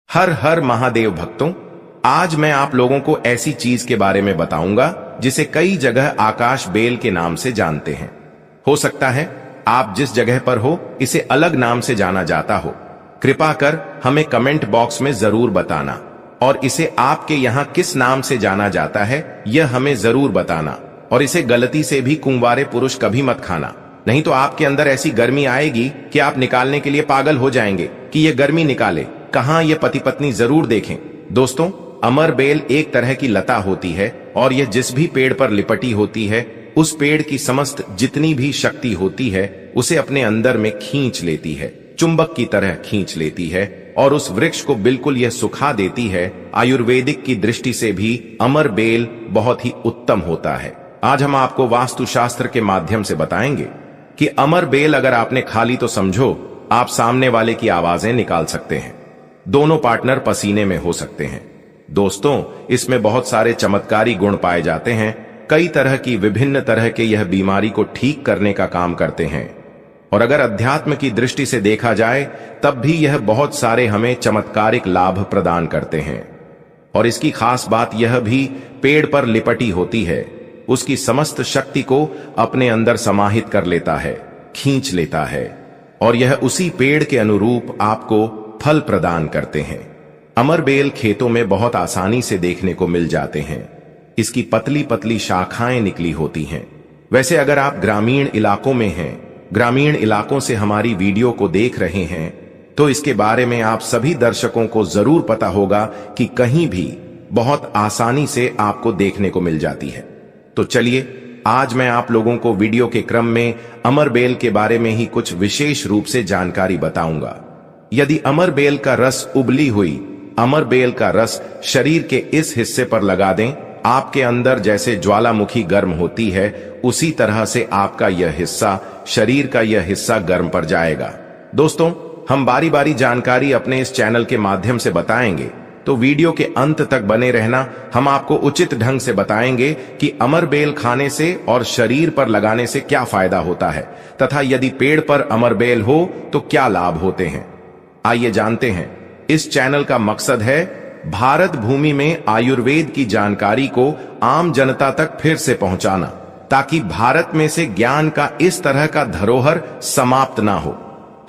हर हर महादेव भक्तों, आज मैं आप लोगों को ऐसी चीज के बारे में बताऊंगा जिसे कई जगह आकाश बेल के नाम से जानते हैं। हो सकता है आप जिस जगह पर हो इसे अलग नाम से जाना जाता हो। कृपा कर हमें कमेंट बॉक्स में जरूर बताना और इसे आपके यहाँ किस नाम से जाना जाता है यह हमें जरूर बताना। और इसे गलती से भी कुंवारे पुरुष कभी मत खाना, नहीं तो आपके अंदर ऐसी गर्मी आएगी कि आप निकालने के लिए पागल हो जाएंगे कि ये गर्मी निकाले कहां। ये पति पत्नी जरूर देखें। दोस्तों, अमर बेल एक तरह की लता होती है और यह जिस भी पेड़ पर लिपटी होती है उस पेड़ की समस्त जितनी भी शक्ति होती है उसे अपने अंदर में खींच लेती है, चुंबक की तरह खींच लेती है और उस वृक्ष को बिल्कुल यह सुखा देती है। आयुर्वेदिक की दृष्टि से भी अमर बेल बहुत ही उत्तम होता है। आज हम आपको वास्तुशास्त्र के माध्यम से बताएंगे कि अमर बेल अगर आपने खा ली तो समझो आप सामने वाले की आवाजें निकाल सकते हैं, दोनों पार्टनर पसीने में हो सकते हैं। दोस्तों, इसमें बहुत सारे चमत्कारी गुण पाए जाते हैं। कई तरह की विभिन्न तरह के यह बीमारी को ठीक करने का काम करते हैं और अगर अध्यात्म की दृष्टि से देखा जाए तब भी यह बहुत सारे हमें चमत्कारिक लाभ प्रदान करते हैं। और इसकी खास बात यह भी पेड़ पर लिपटी होती है, उसकी समस्त शक्ति को अपने अंदर समाहित कर लेता है, खींच लेता है और यह उसी पेड़ के अनुरूप आपको फल प्रदान करते हैं। अमर बेल खेतों में बहुत आसानी से देखने को मिल जाते हैं। इसकी पतली पतली शाखाएं निकली होती हैं। वैसे अगर आप ग्रामीण इलाकों में हैं, ग्रामीण इलाकों से हमारी वीडियो को देख रहे हैं, तो इसके बारे में आप सभी दर्शकों को जरूर पता होगा कि कहीं भी बहुत आसानी से आपको देखने को मिल जाती है। तो चलिए आज मैं आप लोगों को वीडियो के क्रम में अमर बेल के बारे में ही कुछ विशेष रूप से जानकारी बताऊंगा। यदि अमर बेल का रस उबली हुई अमर बेल का रस शरीर के इस हिस्से पर लगा दें, आपके अंदर जैसे ज्वालामुखी गर्म होती है उसी तरह से आपका यह हिस्सा, शरीर का यह हिस्सा गर्म पड़ जाएगा। दोस्तों, हम बारी बारी जानकारी अपने इस चैनल के माध्यम से बताएंगे, तो वीडियो के अंत तक बने रहना। हम आपको उचित ढंग से बताएंगे कि अमर बेल खाने से और शरीर पर लगाने से क्या फायदा होता है तथा यदि पेड़ पर अमर बेल हो तो क्या लाभ होते हैं। आइए जानते हैं। इस चैनल का मकसद है भारत भूमि में आयुर्वेद की जानकारी को आम जनता तक फिर से पहुंचाना, ताकि भारत में से ज्ञान का इस तरह का धरोहर समाप्त ना हो।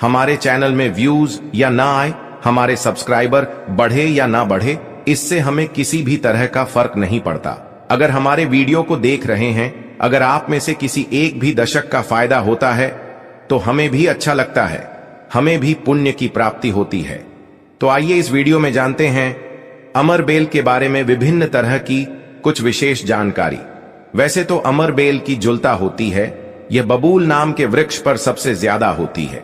हमारे चैनल में व्यूज या ना आए, हमारे सब्सक्राइबर बढ़े या ना बढ़े, इससे हमें किसी भी तरह का फर्क नहीं पड़ता। अगर हमारे वीडियो को देख रहे हैं, अगर आप में से किसी एक भी दशक का फायदा होता है तो हमें भी अच्छा लगता है, हमें भी पुण्य की प्राप्ति होती है। तो आइए इस वीडियो में जानते हैं अमर बेल के बारे में विभिन्न तरह की कुछ विशेष जानकारी। वैसे तो अमर बेल की जुलता होती है, यह बबूल नाम के वृक्ष पर सबसे ज्यादा होती है,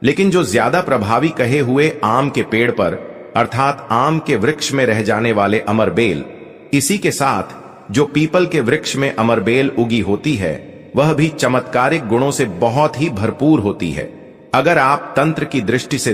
लेकिन जो ज्यादा प्रभावी कहे हुए आम के पेड़ पर अर्थात आम के वृक्ष में रह जाने वाले अमर बेल, इसी के साथ जो पीपल के वृक्ष में अमर बेल उगी होती है वह भी चमत्कारिक गुणों से बहुत ही भरपूर होती है। अगर आप तंत्र की दृष्टि से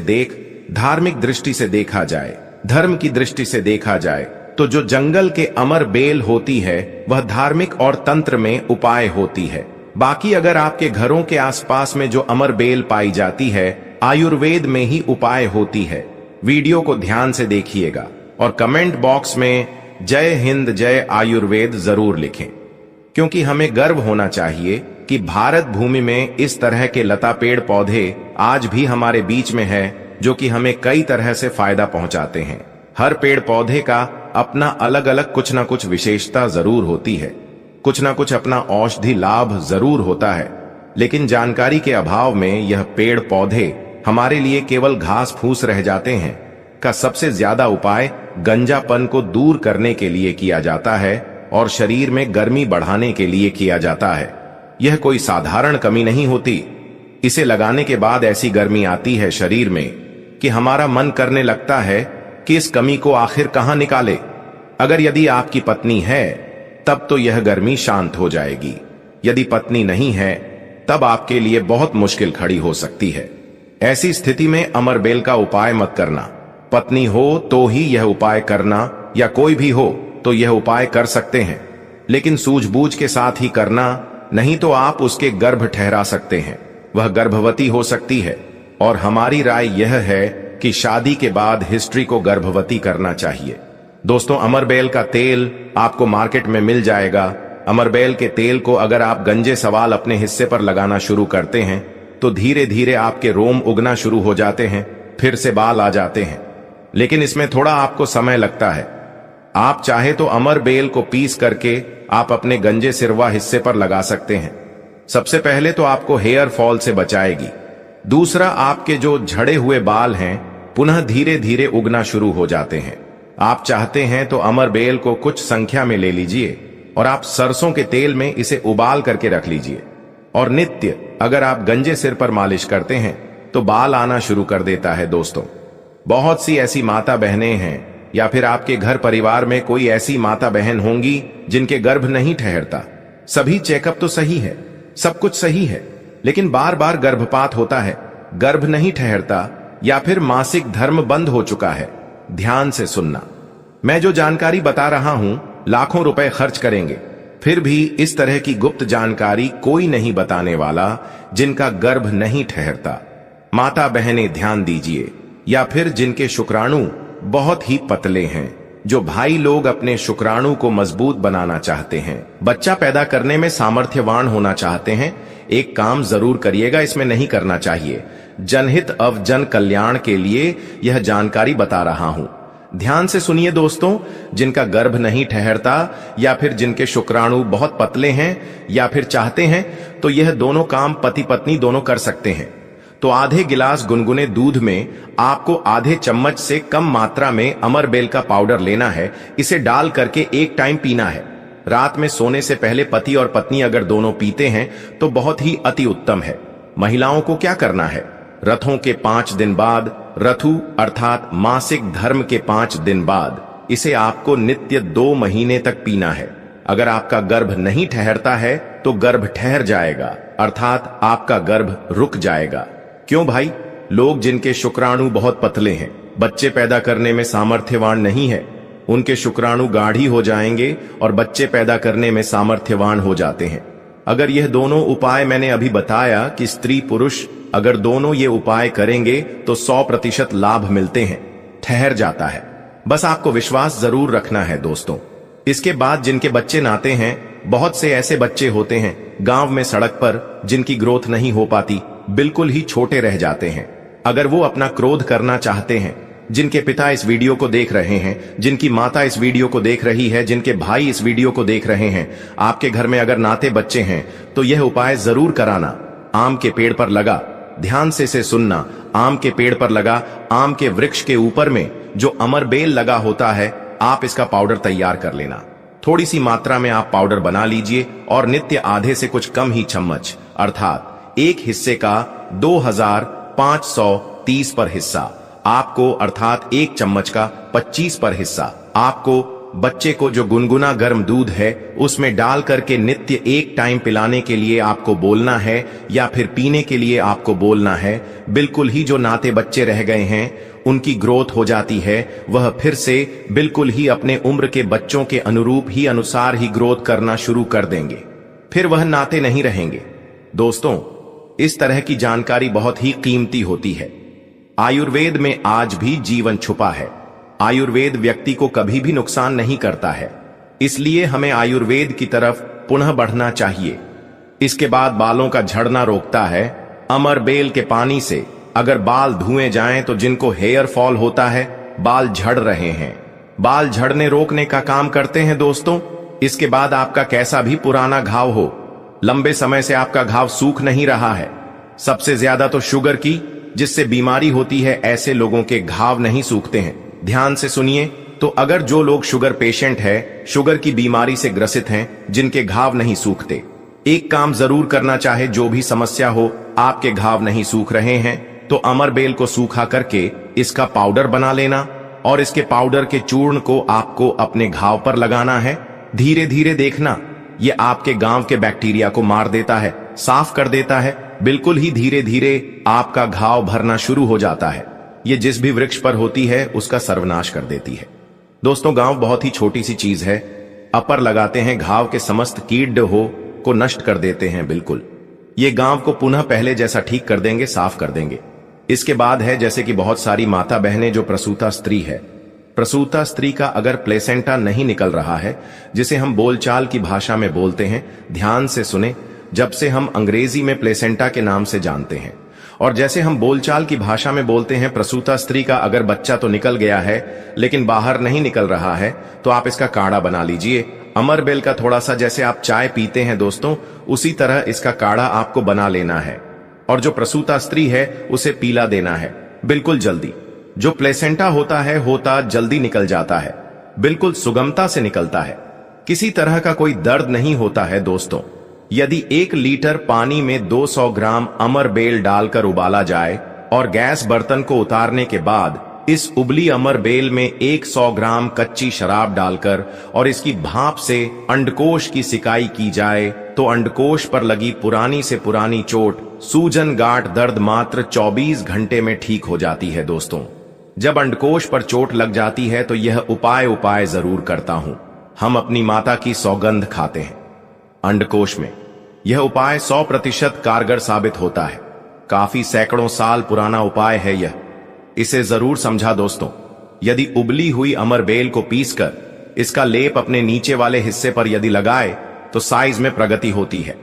धार्मिक दृष्टि से देखा जाए, धर्म की दृष्टि से देखा जाए, तो जो जंगल के अमर बेल होती है वह धार्मिक और तंत्र में उपाय होती है। बाकी अगर आपके घरों के आसपास में जो अमर बेल पाई जाती है आयुर्वेद में ही उपाय होती है। वीडियो को ध्यान से देखिएगा और कमेंट बॉक्स में जय हिंद जय आयुर्वेद जरूर लिखें, क्योंकि हमें गर्व होना चाहिए कि भारत भूमि में इस तरह के लता पेड़ पौधे आज भी हमारे बीच में है जो कि हमें कई तरह से फायदा पहुंचाते हैं। हर पेड़ पौधे का अपना अलग अलग कुछ ना कुछ विशेषता जरूर होती है, कुछ ना कुछ अपना औषधि लाभ जरूर होता है, लेकिन जानकारी के अभाव में यह पेड़ पौधे हमारे लिए केवल घास फूस रह जाते हैं। का सबसे ज्यादा उपाय गंजापन को दूर करने के लिए किया जाता है और शरीर में गर्मी बढ़ाने के लिए किया जाता है। यह कोई साधारण कमी नहीं होती। इसे लगाने के बाद ऐसी गर्मी आती है शरीर में कि हमारा मन करने लगता है कि इस कमी को आखिर कहां निकाले। अगर यदि आपकी पत्नी है तब तो यह गर्मी शांत हो जाएगी, यदि पत्नी नहीं है तब आपके लिए बहुत मुश्किल खड़ी हो सकती है। ऐसी स्थिति में अमर बेल का उपाय मत करना। पत्नी हो तो ही यह उपाय करना या कोई भी हो तो यह उपाय कर सकते हैं, लेकिन सूझबूझ के साथ ही करना, नहीं तो आप उसके गर्भ ठहरा सकते हैं, वह गर्भवती हो सकती है। और हमारी राय यह है कि शादी के बाद हिस्ट्री को गर्भवती करना चाहिए। दोस्तों, अमरबेल का तेल आपको मार्केट में मिल जाएगा। अमरबेल के तेल को अगर आप गंजे सवाल अपने हिस्से पर लगाना शुरू करते हैं तो धीरे धीरे आपके रोम उगना शुरू हो जाते हैं, फिर से बाल आ जाते हैं। लेकिन इसमें थोड़ा आपको समय लगता है। आप चाहे तो अमरबेल को पीस करके आप अपने गंजे सिरवा हिस्से पर लगा सकते हैं। सबसे पहले तो आपको हेयर फॉल से बचाएगी। दूसरा, आपके जो झड़े हुए बाल हैं पुनः धीरे धीरे उगना शुरू हो जाते हैं। आप चाहते हैं तो अमरबेल को कुछ संख्या में ले लीजिए और आप सरसों के तेल में इसे उबाल करके रख लीजिए और नित्य अगर आप गंजे सिर पर मालिश करते हैं तो बाल आना शुरू कर देता है। दोस्तों, बहुत सी ऐसी माता बहनें हैं या फिर आपके घर परिवार में कोई ऐसी माता बहन होंगी जिनके गर्भ नहीं ठहरता। सभी चेकअप तो सही है, सब कुछ सही है, लेकिन बार बार गर्भपात होता है, गर्भ नहीं ठहरता या फिर मासिक धर्म बंद हो चुका है। ध्यान से सुनना, मैं जो जानकारी बता रहा हूं लाखों रुपए खर्च करेंगे, फिर भी इस तरह की गुप्त जानकारी कोई नहीं बताने वाला जिनका गर्भ नहीं ठहरता। माता बहनें ध्यान दीजिए, या फिर जिनके शुक्राणु बहुत ही पतले हैं, जो भाई लोग अपने शुक्राणु को मजबूत बनाना चाहते हैं, बच्चा पैदा करने में सामर्थ्यवान होना चाहते हैं, एक काम जरूर करिएगा, इसमें नहीं करना चाहिए। जनहित अव जन कल्याण के लिए यह जानकारी बता रहा हूं। ध्यान से सुनिए दोस्तों, जिनका गर्भ नहीं ठहरता या फिर जिनके शुक्राणु बहुत पतले हैं या फिर चाहते हैं, तो यह दोनों काम पति पत्नी दोनों कर सकते हैं। तो आधे गिलास गुनगुने दूध में आपको आधे चम्मच से कम मात्रा में अमरबेल का पाउडर लेना है। इसे डाल करके एक टाइम पीना है। रात में सोने से पहले पति और पत्नी अगर दोनों पीते हैं तो बहुत ही अति उत्तम है। महिलाओं को क्या करना है, रथों के 5 दिन बाद, रथु अर्थात मासिक धर्म के 5 दिन बाद इसे आपको नित्य 2 महीने तक पीना है। अगर आपका गर्भ नहीं ठहरता है तो गर्भ ठहर जाएगा, अर्थात आपका गर्भ रुक जाएगा। क्यों भाई? लोग जिनके शुक्राणु बहुत पतले हैं, बच्चे पैदा करने में सामर्थ्यवान नहीं है, उनके शुक्राणु गाढ़ी हो जाएंगे और बच्चे पैदा करने में सामर्थ्यवान हो जाते हैं। अगर यह दोनों उपाय मैंने अभी बताया कि स्त्री पुरुष अगर दोनों ये उपाय करेंगे तो 100% लाभ मिलते हैं, ठहर जाता है। बस आपको विश्वास जरूर रखना है दोस्तों। इसके बाद जिनके बच्चे नाते हैं, बहुत से ऐसे बच्चे होते हैं गांव में सड़क पर जिनकी ग्रोथ नहीं हो पाती, बिल्कुल ही छोटे रह जाते हैं। अगर वो अपना क्रोध करना चाहते हैं, जिनके पिता इस वीडियो को देख रहे हैं, जिनकी माता इस वीडियो को देख रही है, जिनके भाई इस वीडियो को देख रहे हैं, आपके घर में अगर नाते बच्चे हैं तो यह उपाय जरूर कराना। आम के पेड़ पर लगा, ध्यान से इसे सुनना, आम के पेड़ पर लगा, आम के वृक्ष के ऊपर में जो अमरबेल लगा होता है, आप इसका पाउडर तैयार कर लेना। थोड़ी सी मात्रा में आप पाउडर बना लीजिए और नित्य आधे से कुछ कम ही चम्मच अर्थात एक हिस्से का 2530 पर हिस्सा आपको, अर्थात एक चम्मच का 25 पर हिस्सा आपको बच्चे को जो गुनगुना गर्म दूध है उसमें डाल करके नित्य एक टाइम पिलाने के लिए आपको बोलना है या फिर पीने के लिए आपको बोलना है। बिल्कुल ही जो नाते बच्चे रह गए हैं उनकी ग्रोथ हो जाती है, वह फिर से बिल्कुल ही अपने उम्र के बच्चों के अनुरूप ही अनुसार ही ग्रोथ करना शुरू कर देंगे, फिर वह नाते नहीं रहेंगे। दोस्तों, इस तरह की जानकारी बहुत ही कीमती होती है। आयुर्वेद में आज भी जीवन छुपा है। आयुर्वेद व्यक्ति को कभी भी नुकसान नहीं करता है, इसलिए हमें आयुर्वेद की तरफ पुनः बढ़ना चाहिए। इसके बाद बालों का झड़ना रोकता है। अमरबेल के पानी से अगर बाल धुए जाएं तो जिनको हेयर फॉल होता है, बाल झड़ रहे हैं, बाल झड़ने रोकने का काम करते हैं दोस्तों। इसके बाद आपका कैसा भी पुराना घाव हो, लंबे समय से आपका घाव सूख नहीं रहा है, सबसे ज्यादा तो शुगर की जिससे बीमारी होती है, ऐसे लोगों के घाव नहीं सूखते हैं। ध्यान से सुनिए, तो अगर जो लोग शुगर पेशेंट है, शुगर की बीमारी से ग्रसित हैं, जिनके घाव नहीं सूखते, एक काम जरूर करना चाहे, जो भी समस्या हो, आपके घाव नहीं सूख रहे हैं तो अमरबेल को सूखा करके इसका पाउडर बना लेना और इसके पाउडर के चूर्ण को आपको अपने घाव पर लगाना है। धीरे धीरे देखना, ये आपके गांव के बैक्टीरिया को मार देता है, साफ कर देता है। बिल्कुल ही धीरे धीरे आपका घाव भरना शुरू हो जाता है। ये जिस भी वृक्ष पर होती है उसका सर्वनाश कर देती है। दोस्तों, गांव बहुत ही छोटी सी चीज है, अपर लगाते हैं, घाव के समस्त कीट हो को नष्ट कर देते हैं। बिल्कुल ये गांव को पुनः पहले जैसा ठीक कर देंगे, साफ कर देंगे। इसके बाद है जैसे कि बहुत सारी माता बहनें जो प्रसूता स्त्री है। प्रसूता स्त्री का अगर प्लेसेंटा नहीं निकल रहा है, जिसे हम बोलचाल की भाषा में बोलते हैं, ध्यान से सुने, जब से हम अंग्रेजी में प्लेसेंटा के नाम से जानते हैं और जैसे हम बोलचाल की भाषा में बोलते हैं, प्रसूता स्त्री का अगर बच्चा तो निकल गया है लेकिन बाहर नहीं निकल रहा है, तो आप इसका काढ़ा बना लीजिए। अमरबेल का थोड़ा सा, जैसे आप चाय पीते हैं दोस्तों, उसी तरह इसका काढ़ा आपको बना लेना है और जो प्रसूता स्त्री है उसे पीला देना है बिल्कुल जल्दी। जो प्लेसेंटा होता जल्दी निकल जाता है, बिल्कुल सुगमता से निकलता है, किसी तरह का कोई दर्द नहीं होता है दोस्तों। यदि 1 लीटर पानी में 200 ग्राम अमरबेल डालकर उबाला जाए और गैस बर्तन को उतारने के बाद इस उबली अमरबेल में 100 ग्राम कच्ची शराब डालकर और इसकी भाप से अंडकोश की सिकाई की जाए, तो अंडकोश पर लगी पुरानी से पुरानी चोट, सूजन, गांठ, दर्द मात्र 24 घंटे में ठीक हो जाती है दोस्तों। जब अंडकोश पर चोट लग जाती है तो यह उपाय जरूर करता हूं। हम अपनी माता की सौगंध खाते हैं अंडकोश में। यह उपाय 100% कारगर साबित होता है। काफी सैकड़ों साल पुराना उपाय है यह, इसे जरूर समझा दोस्तों। यदि उबली हुई अमरबेल को पीसकर इसका लेप अपने नीचे वाले हिस्से पर यदि लगाए तो साइज में प्रगति होती है।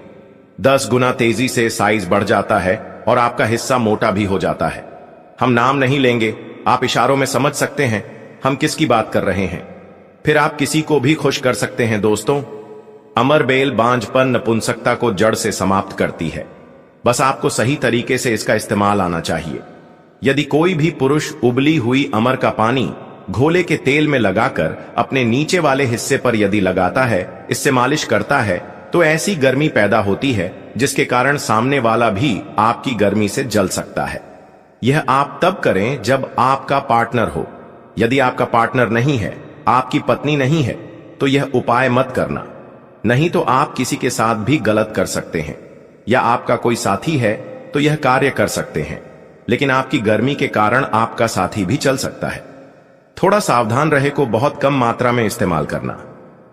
10 गुना तेजी से साइज बढ़ जाता है और आपका हिस्सा मोटा भी हो जाता है। हम नाम नहीं लेंगे, आप इशारों में समझ सकते हैं हम किसकी बात कर रहे हैं। फिर आप किसी को भी खुश कर सकते हैं दोस्तों। अमरबेल बांझपन, नपुंसकता को जड़ से समाप्त करती है। बस आपको सही तरीके से इसका इस्तेमाल आना चाहिए। यदि कोई भी पुरुष उबली हुई अमर का पानी घोले के तेल में लगाकर अपने नीचे वाले हिस्से पर यदि लगाता है, इससे मालिश करता है, तो ऐसी गर्मी पैदा होती है जिसके कारण सामने वाला भी आपकी गर्मी से जल सकता है। यह आप तब करें जब आपका पार्टनर हो। यदि आपका पार्टनर नहीं है, आपकी पत्नी नहीं है, तो यह उपाय मत करना। नहीं तो आप किसी के साथ भी गलत कर सकते हैं, या आपका कोई साथी है तो यह कार्य कर सकते हैं, लेकिन आपकी गर्मी के कारण आपका साथी भी चल सकता है। थोड़ा सावधान रहे को बहुत कम मात्रा में इस्तेमाल करना।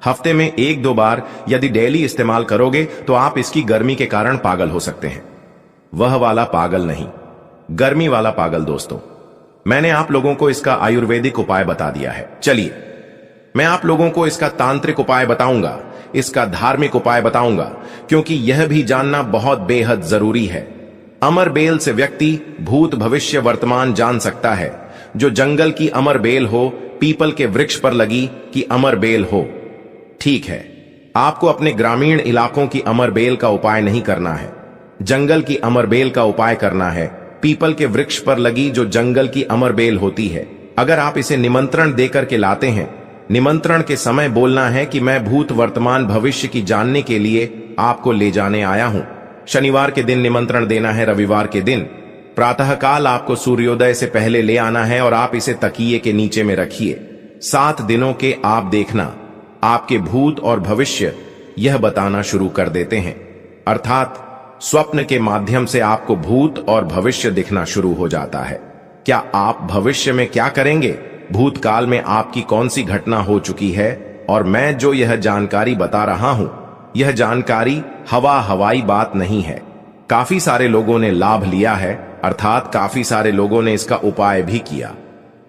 हफ्ते में 1-2 बार यदि डेली इस्तेमाल करोगे तो आप इसकी गर्मी के कारण पागल हो सकते हैं। वह वाला पागल नहीं, गर्मी वाला पागल दोस्तों। मैंने आप लोगों को इसका आयुर्वेदिक उपाय बता दिया है। चलिए मैं आप लोगों को इसका तांत्रिक उपाय बताऊंगा, इसका धार्मिक उपाय बताऊंगा, क्योंकि यह भी जानना बहुत बेहद जरूरी है। अमरबेल से व्यक्ति भूत, भविष्य, वर्तमान जान सकता है। जो जंगल की अमरबेल हो, पीपल के वृक्ष पर लगी कि अमरबेल हो, ठीक है। आपको अपने ग्रामीण इलाकों की अमरबेल का उपाय नहीं करना है, जंगल की अमरबेल का उपाय करना है। पीपल के वृक्ष पर लगी जो जंगल की अमरबेल होती है, अगर आप इसे निमंत्रण देकर के लाते हैं, निमंत्रण के समय बोलना है कि मैं भूत, वर्तमान, भविष्य की जानने के लिए आपको ले जाने आया हूं। शनिवार के दिन निमंत्रण देना है, रविवार के दिन प्रातःकाल आपको सूर्योदय से पहले ले आना है और आप इसे तकिए के नीचे में रखिए। 7 दिनों के आप देखना आपके भूत और भविष्य यह बताना शुरू कर देते हैं, अर्थात स्वप्न के माध्यम से आपको भूत और भविष्य दिखना शुरू हो जाता है। क्या आप भविष्य में क्या करेंगे, भूतकाल में आपकी कौन सी घटना हो चुकी है, और मैं जो यह जानकारी बता रहा हूं, यह जानकारी हवाई बात नहीं है। काफी सारे लोगों ने लाभ लिया है, अर्थात काफी सारे लोगों ने इसका उपाय भी किया,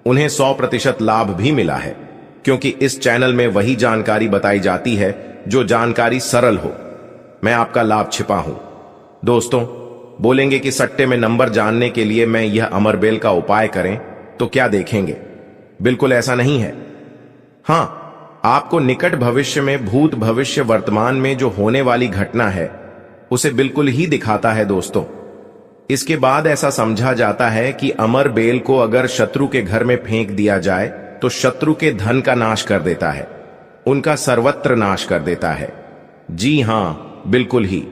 उन्हें 100% लाभ भी मिला है, क्योंकि इस चैनल में वही जानकारी बताई जाती है जो जानकारी सरल हो। मैं आपका लाभ छिपा हूं दोस्तों। बोलेंगे कि सट्टे में नंबर जानने के लिए मैं यह अमरबेल का उपाय करें तो क्या देखेंगे, बिल्कुल ऐसा नहीं है। हां, आपको निकट भविष्य में भूत, भविष्य, वर्तमान में जो होने वाली घटना है उसे बिल्कुल ही दिखाता है दोस्तों। इसके बाद ऐसा समझा जाता है कि अमरबेल को अगर शत्रु के घर में फेंक दिया जाए तो शत्रु के धन का नाश कर देता है, उनका सर्वत्र नाश कर देता है। जी हां, बिल्कुल ही।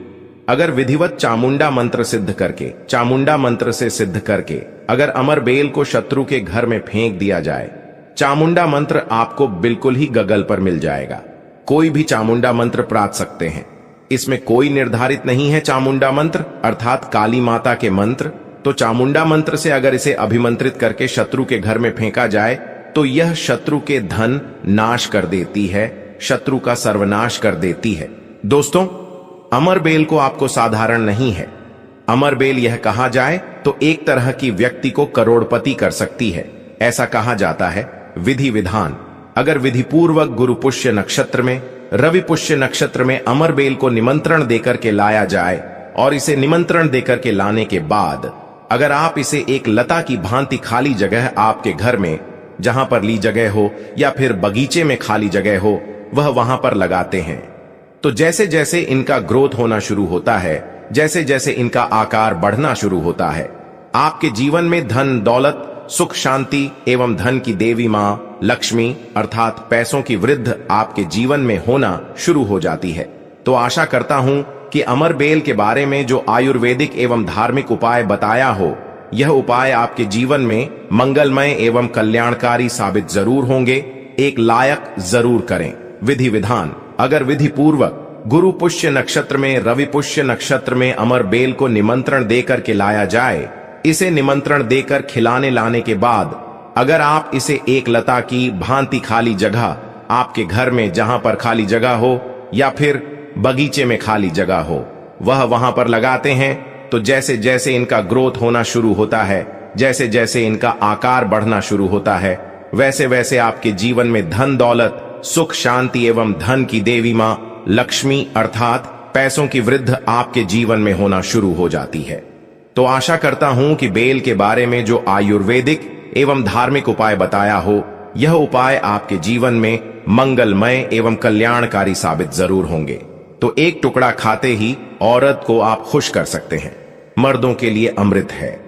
अगर विधिवत चामुंडा मंत्र सिद्ध करके, चामुंडा मंत्र से सिद्ध करके अगर अमरबेल को शत्रु के घर में फेंक दिया जाए, चामुंडा मंत्र आपको बिल्कुल ही गगल पर मिल जाएगा। कोई भी चामुंडा मंत्र प्राप्त सकते हैं, इसमें कोई निर्धारित नहीं है। चामुंडा मंत्र अर्थात काली माता के मंत्र, तो चामुंडा मंत्र से अगर इसे अभिमंत्रित करके शत्रु के घर में फेंका जाए तो यह शत्रु के धन नाश कर देती है, शत्रु का सर्वनाश कर देती है। दोस्तों, अमरबेल को आपको साधारण नहीं है। अमरबेल यह कहा जाए तो एक तरह की व्यक्ति को करोड़पति कर सकती है। ऐसा कहा जाता है। विधि विधान: अगर विधि पूर्वक गुरु पुष्य नक्षत्र में, रवि पुष्य नक्षत्र में अमरबेल को निमंत्रण देकर के लाया जाए और इसे निमंत्रण देकर के लाने के बाद अगर आप इसे एक लता की भांति खाली जगह आपके घर में, जहां पर ली जगह हो या फिर बगीचे में खाली जगह हो, वह वहां पर लगाते हैं, तो जैसे जैसे इनका ग्रोथ होना शुरू होता है, जैसे जैसे इनका आकार बढ़ना शुरू होता है, आपके जीवन में धन दौलत, सुख शांति एवं धन की देवी मां लक्ष्मी अर्थात पैसों की वृद्धि आपके जीवन में होना शुरू हो जाती है। तो आशा करता हूं कि अमरबेल के बारे में जो आयुर्वेदिक एवं धार्मिक उपाय बताया हो, यह उपाय आपके जीवन में मंगलमय एवं कल्याणकारी साबित जरूर होंगे। एक लायक जरूर करें। विधि विधान: अगर विधि पूर्वक गुरु पुष्य नक्षत्र में, रवि पुष्य नक्षत्र में अमरबेल को निमंत्रण देकर के लाया जाए, इसे निमंत्रण देकर खिलाने लाने के बाद अगर आप इसे एक लता की भांति खाली जगह आपके घर में, जहां पर खाली जगह हो या फिर बगीचे में खाली जगह हो, वह वहां पर लगाते हैं, तो जैसे जैसे इनका ग्रोथ होना शुरू होता है, जैसे जैसे इनका आकार बढ़ना शुरू होता है, वैसे वैसे आपके जीवन में धन दौलत, सुख शांति एवं धन की देवी मां लक्ष्मी अर्थात पैसों की वृद्धि आपके जीवन में होना शुरू हो जाती है। तो आशा करता हूं कि बेल के बारे में जो आयुर्वेदिक एवं धार्मिक उपाय बताया हो, यह उपाय आपके जीवन में मंगलमय एवं कल्याणकारी साबित जरूर होंगे। तो एक टुकड़ा खाते ही औरत को आप खुश कर सकते हैं। मर्दों के लिए अमृत है।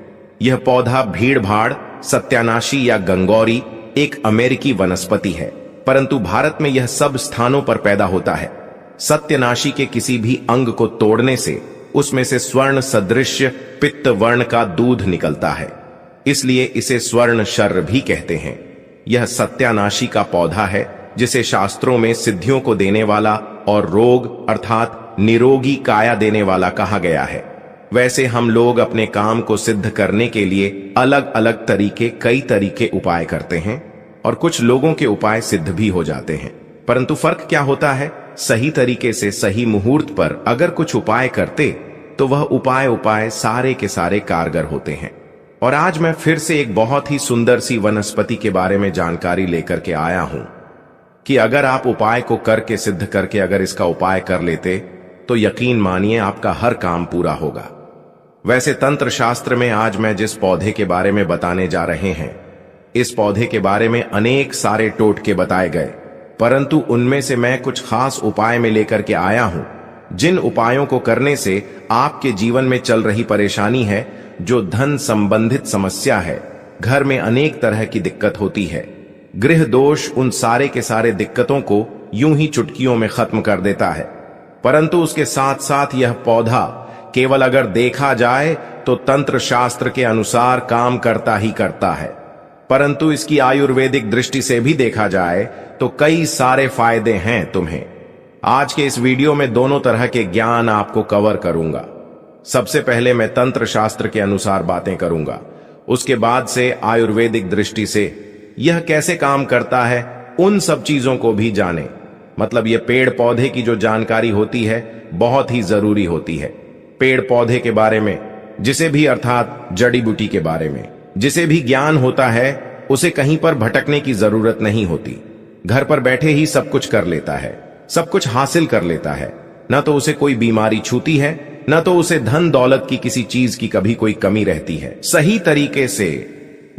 यह पौधा भीड़ भाड़, सत्यानाशी या गंगौरी एक अमेरिकी वनस्पति है, परंतु भारत में यह सब स्थानों पर पैदा होता है। सत्यनाशी के किसी भी अंग को तोड़ने से उसमें से स्वर्ण सदृश पित्त वर्ण का दूध निकलता है, इसलिए इसे स्वर्ण शर्र भी कहते हैं। यह सत्यानाशी का पौधा है जिसे शास्त्रों में सिद्धियों को देने वाला और रोग अर्थात निरोगी काया देने वाला कहा गया है। वैसे हम लोग अपने काम को सिद्ध करने के लिए अलग अलग कई तरीके उपाय करते हैं और कुछ लोगों के उपाय सिद्ध भी हो जाते हैं, परंतु फर्क क्या होता है? सही तरीके से सही मुहूर्त पर अगर कुछ उपाय करते तो वह उपाय सारे के सारे कारगर होते हैं। और आज मैं फिर से एक बहुत ही सुंदर सी वनस्पति के बारे में जानकारी लेकर के आया हूं कि अगर आप उपाय को करके सिद्ध करके अगर इसका उपाय कर लेते तो यकीन मानिए आपका हर काम पूरा होगा। वैसे तंत्र शास्त्र में आज मैं जिस पौधे के बारे में बताने जा रहे हैं, इस पौधे के बारे में अनेक सारे टोटके बताए गए, परंतु उनमें से मैं कुछ खास उपाय में लेकर के आया हूं, जिन उपायों को करने से आपके जीवन में चल रही परेशानी है, जो धन संबंधित समस्या है, घर में अनेक तरह की दिक्कत होती है, गृह दोष, उन सारे के सारे दिक्कतों को यूं ही चुटकियों में खत्म कर देता है। परंतु उसके साथ साथ यह पौधा केवल अगर देखा जाए तो तंत्र शास्त्र के अनुसार काम करता ही करता है, परंतु इसकी आयुर्वेदिक दृष्टि से भी देखा जाए तो कई सारे फायदे हैं तुम्हें। आज के इस वीडियो में दोनों तरह के ज्ञान आपको कवर करूंगा। सबसे पहले मैं तंत्र शास्त्र के अनुसार बातें करूंगा, उसके बाद से आयुर्वेदिक दृष्टि से यह कैसे काम करता है उन सब चीजों को भी जाने। मतलब ये पेड़ पौधे की जो जानकारी होती है बहुत ही जरूरी होती है। पेड़ पौधे के बारे में जिसे भी अर्थात जड़ी बूटी के बारे में जिसे भी ज्ञान होता है, उसे कहीं पर भटकने की जरूरत नहीं होती। घर पर बैठे ही सब कुछ कर लेता है, सब कुछ हासिल कर लेता है। न तो उसे कोई बीमारी छूती है, न तो उसे धन दौलत की किसी चीज की कभी कोई कमी रहती है। सही तरीके से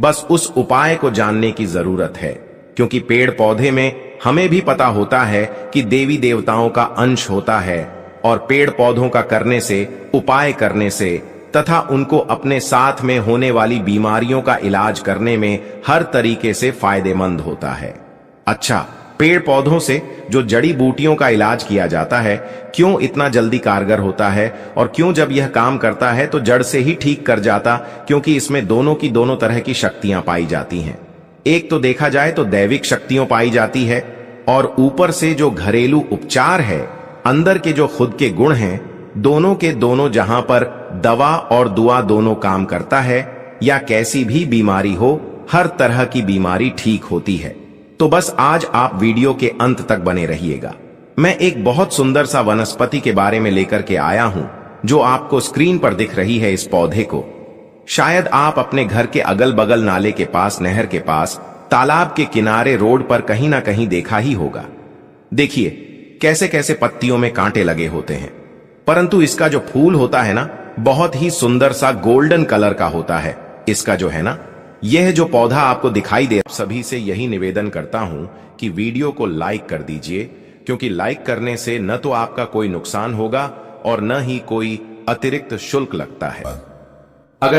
बस उस उपाय को जानने की जरूरत है, क्योंकि पेड़ पौधे में हमें भी पता होता है कि देवी देवताओं का अंश होता है और पेड़ पौधों का करने से, उपाय करने से तथा उनको अपने साथ में होने वाली बीमारियों का इलाज करने में हर तरीके से फायदेमंद होता है। अच्छा, पेड़ पौधों से जो जड़ी बूटियों का इलाज किया जाता है क्यों इतना जल्दी कारगर होता है, और क्यों जब यह काम करता है तो जड़ से ही ठीक कर जाता? क्योंकि इसमें दोनों की दोनों तरह की शक्तियां पाई जाती हैं। एक तो देखा जाए तो दैविक शक्तियों पाई जाती है, और ऊपर से जो घरेलू उपचार है, अंदर के जो खुद के गुण हैं, दोनों के दोनों जहां पर दवा और दुआ दोनों काम करता है, या कैसी भी बीमारी हो, हर तरह की बीमारी ठीक होती है। तो बस आज आप वीडियो के अंत तक बने रहिएगा। मैं एक बहुत सुंदर सा वनस्पति के बारे में लेकर के आया हूं, जो आपको स्क्रीन पर दिख रही है। इस पौधे को शायद आप अपने घर के अगल बगल नाले के पास, नहर के पास, तालाब के किनारे, रोड पर कहीं ना कहीं देखा ही होगा। देखिए कैसे कैसे पत्तियों में कांटे लगे होते हैं, परंतु इसका जो फूल होता है ना, बहुत ही सुंदर सा गोल्डन कलर का होता है। इसका जो है ना, यह जो पौधा आपको दिखाई दे, सभी से यही निवेदन करता हूं कि वीडियो को लाइक कर दीजिए, क्योंकि लाइक करने से न तो आपका कोई नुकसान होगा और न ही कोई अतिरिक्त शुल्क लगता है। अगर